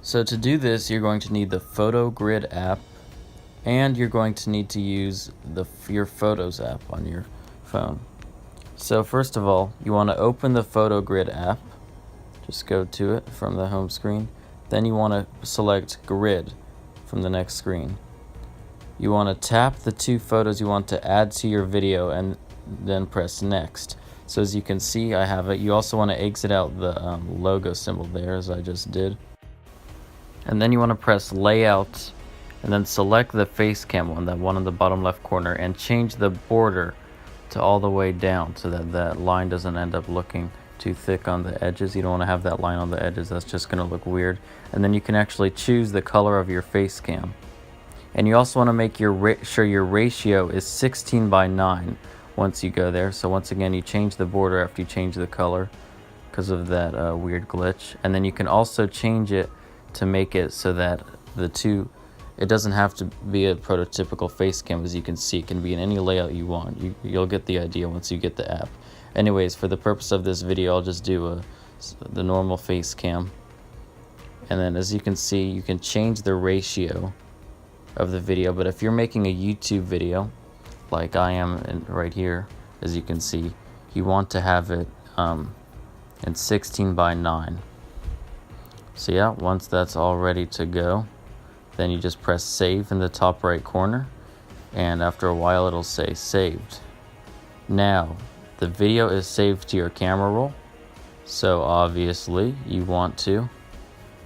So to do this, you're going to need the Photo Grid app, and you're going to need to use your Photos app on your phone. So first of all, you want to open the Photo Grid app. Just go to it from the home screen. Then you want to select Grid from the next screen. You want to tap the two photos you want to add to your video and then press Next. So as you can see, I have it. You also want to exit out the logo symbol there, as I just did. And then you want to press Layout and then select the FACECAM one, that one in the bottom left corner, and change the border to all the way down so that that line doesn't end up looking too thick on the edges. You don't want to have that line on the edges, that's just going to look weird. And then you can actually choose the color of your FACECAM. And you also want to make sure your ratio is 16:9 once you go there. So once again, you change the border after you change the color because of that weird glitch. And then you can also change it to make it so that it doesn't have to be a prototypical FACECAM. As you can see, it can be in any layout you want. You'll get the idea once you get the app. Anyways, for the purpose of this video, I'll just do the normal FACECAM. And then as you can see, you can change the ratio of the video. But if you're making a YouTube video, like I am right here, as you can see, you want to have it in 16:9. So yeah, once that's all ready to go, then you just press Save in the top right corner, and after a while it'll say Saved. Now, the video is saved to your camera roll, so obviously you want to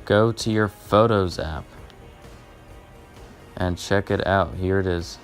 go to your Photos app and check it out. Here it is.